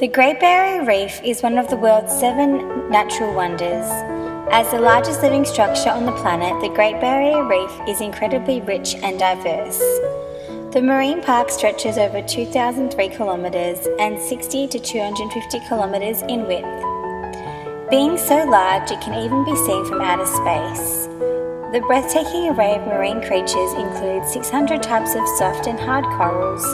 The Great Barrier Reef is one of the world's 7 natural wonders. As the largest living structure on the planet, the Great Barrier Reef is incredibly rich and diverse. The marine park stretches over 2,003 kilometres and 60 to 250 kilometres in width. Being so large, it can even be seen from outer space. The breathtaking array of marine creatures includes 600 types of soft and hard corals,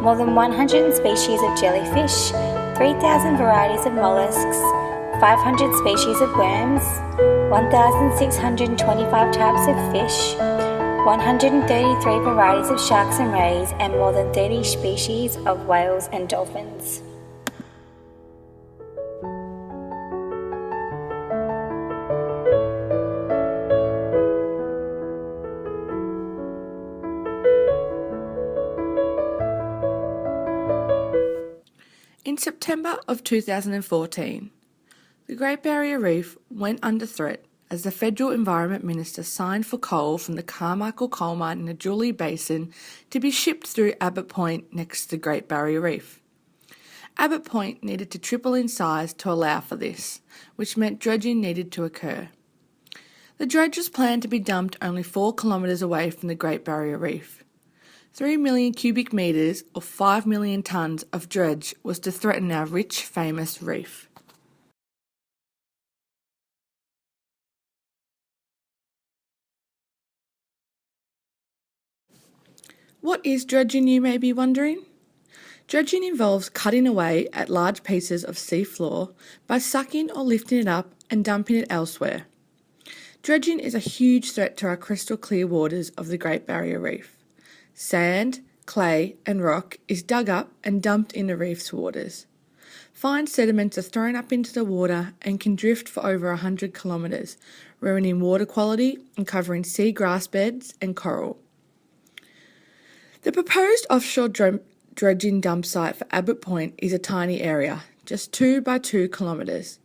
more than 100 species of jellyfish, 3,000 varieties of mollusks, 500 species of worms, 1,625 types of fish, 133 varieties of sharks and rays, and more than 30 species of whales and dolphins. In September of 2014, the Great Barrier Reef went under threat as the Federal Environment Minister signed for coal from the Carmichael coal mine in the Julie Basin to be shipped through Abbott Point next to the Great Barrier Reef. Abbott Point needed to triple in size to allow for this, which meant dredging needed to occur. The dredge was planned to be dumped only 4 kilometres away from the Great Barrier Reef. 3 million cubic metres or 5 million tonnes of dredge was to threaten our rich, famous reef. What is dredging, you may be wondering? Dredging involves cutting away at large pieces of sea floor by sucking or lifting it up and dumping it elsewhere. Dredging is a huge threat to our crystal clear waters of the Great Barrier Reef. Sand, clay and rock is dug up and dumped in the reef's waters. Fine sediments are thrown up into the water and can drift for over 100 kilometres, ruining water quality and covering sea grass beds and coral. The proposed offshore dredging dump site for Abbott Point is a tiny area, just 2 by 2 kilometres.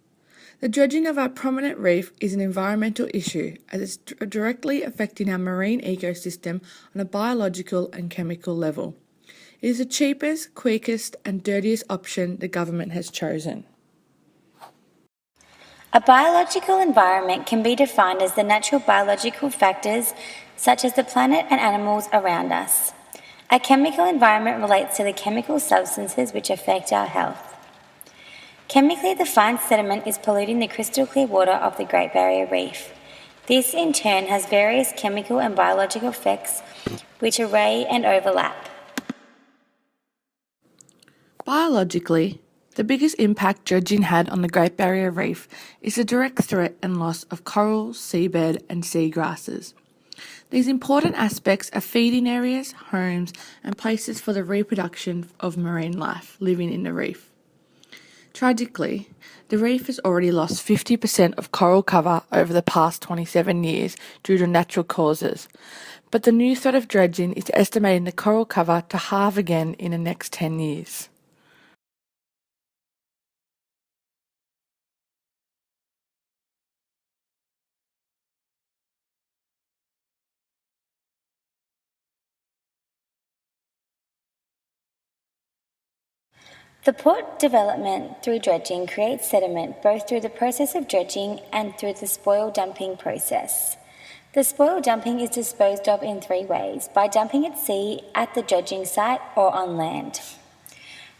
The dredging of our prominent reef is an environmental issue as it's directly affecting our marine ecosystem on a biological and chemical level. It is the cheapest, quickest and dirtiest option the government has chosen. A biological environment can be defined as the natural biological factors such as the planet and animals around us. A chemical environment relates to the chemical substances which affect our health. Chemically, the fine sediment is polluting the crystal clear water of the Great Barrier Reef. This, in turn, has various chemical and biological effects which array and overlap. Biologically, the biggest impact dredging had on the Great Barrier Reef is the direct threat and loss of coral, seabed and seagrasses. These important aspects are feeding areas, homes and places for the reproduction of marine life living in the reef. Tragically, the reef has already lost 50% of coral cover over the past 27 years due to natural causes, but the new threat of dredging is estimating the coral cover to halve again in the next 10 years. The port development through dredging creates sediment both through the process of dredging and through the spoil dumping process. The spoil dumping is disposed of in 3 ways: by dumping at sea, at the dredging site, or on land.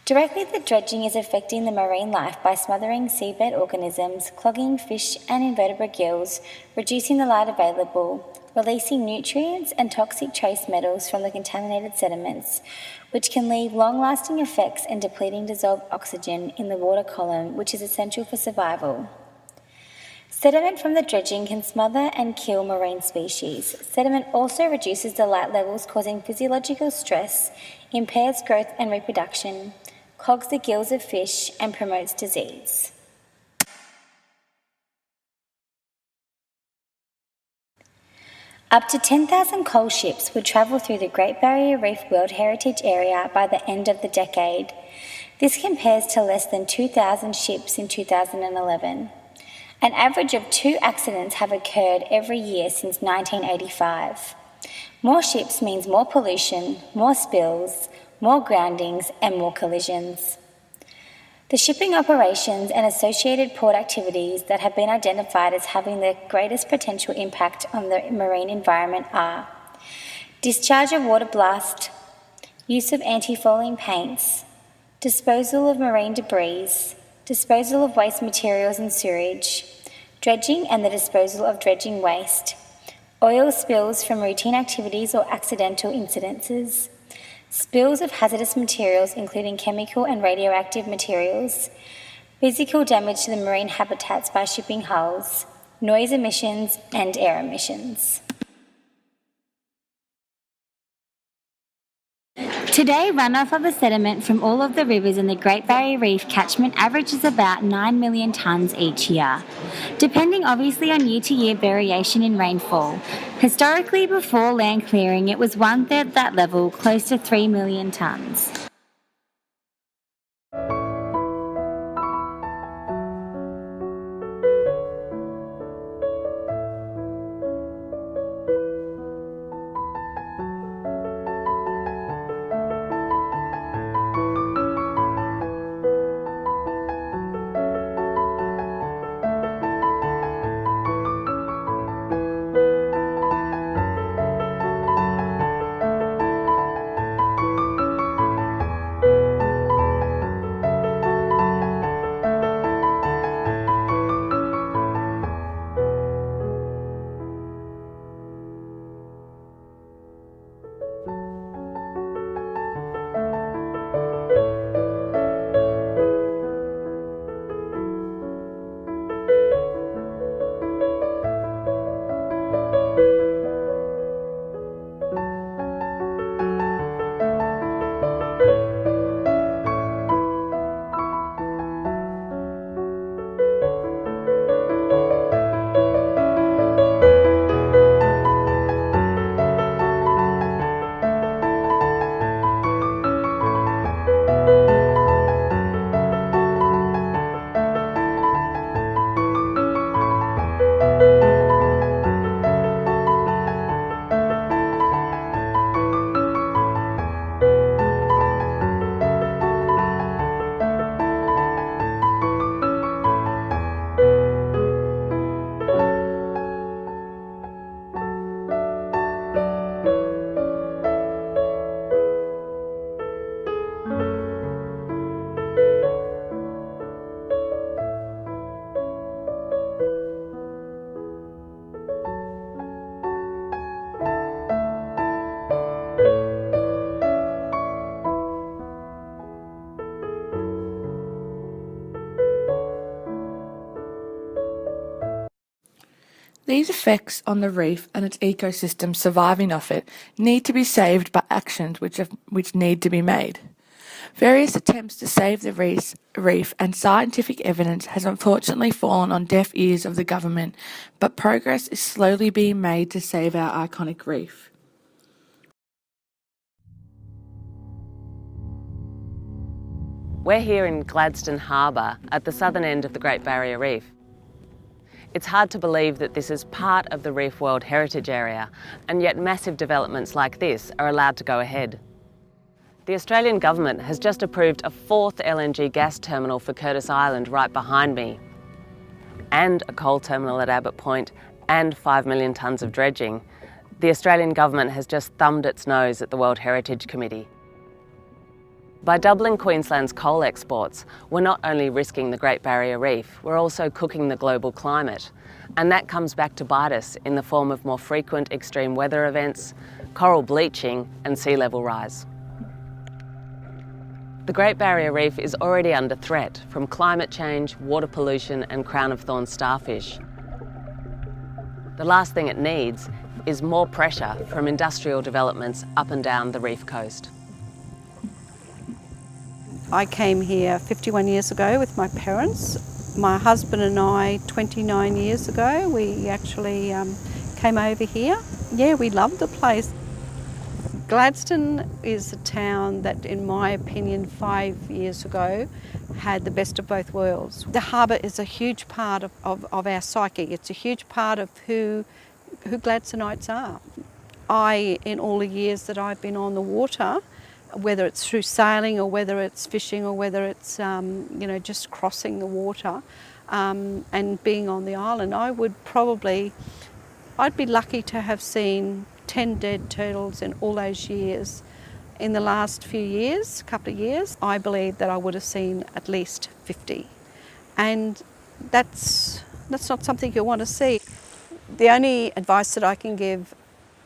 Directly, the dredging is affecting the marine life by smothering seabed organisms, clogging fish and invertebrate gills, reducing the light available, releasing nutrients and toxic trace metals from the contaminated sediments, which can leave long-lasting effects and depleting dissolved oxygen in the water column, which is essential for survival. Sediment from the dredging can smother and kill marine species. Sediment also reduces the light levels, causing physiological stress, impairs growth and reproduction, clogs the gills of fish, and promotes disease. Up to 10,000 coal ships would travel through the Great Barrier Reef World Heritage Area by the end of the decade. This compares to less than 2,000 ships in 2011. An average of 2 accidents have occurred every year since 1985. More ships means more pollution, more spills, more groundings and more collisions. The shipping operations and associated port activities that have been identified as having the greatest potential impact on the marine environment are discharge of water blast, use of anti-fouling paints, disposal of marine debris, disposal of waste materials and sewage, dredging and the disposal of dredging waste, oil spills from routine activities or accidental incidences, spills of hazardous materials including chemical and radioactive materials, physical damage to the marine habitats by shipping hulls, noise emissions and air emissions. Today, runoff of the sediment from all of the rivers in the Great Barrier Reef catchment averages about 9 million tonnes each year, depending obviously on year-to-year variation in rainfall. Historically, before land clearing, it was one-third that level, close to 3 million tonnes. These effects on the reef and its ecosystem surviving off it need to be saved by actions which need to be made. Various attempts to save the reef and scientific evidence has unfortunately fallen on deaf ears of the government, but progress is slowly being made to save our iconic reef. We're here in Gladstone Harbour at the southern end of the Great Barrier Reef. It's hard to believe that this is part of the Reef World Heritage Area, and yet massive developments like this are allowed to go ahead. The Australian government has just approved a 4th LNG gas terminal for Curtis Island right behind me, and a coal terminal at Abbott Point, and 5 million tonnes of dredging. The Australian government has just thumbed its nose at the World Heritage Committee. By doubling Queensland's coal exports, we're not only risking the Great Barrier Reef, we're also cooking the global climate. And that comes back to bite us in the form of more frequent extreme weather events, coral bleaching and sea level rise. The Great Barrier Reef is already under threat from climate change, water pollution and crown of thorns starfish. The last thing it needs is more pressure from industrial developments up and down the reef coast. I came here 51 years ago with my parents. My husband and I, 29 years ago, we actually came over here. Yeah, we loved the place. Gladstone is a town that, in my opinion, 5 years ago, had the best of both worlds. The harbour is a huge part of our psyche. It's a huge part of who Gladstonites are. In all the years that I've been on the water, whether it's through sailing or whether it's fishing or whether it's just crossing the water and being on the island. I'd be lucky to have seen 10 dead turtles in all those years. In the last few years, couple of years, I believe that I would have seen at least 50. And that's not something you want to see. The only advice that I can give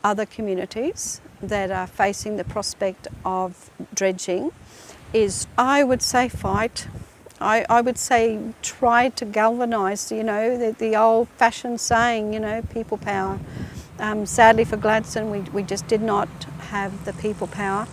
other communities that are facing the prospect of dredging is, I would say fight. I would say try to galvanise, the old-fashioned saying, people power. Sadly for Gladstone, we just did not have the people power.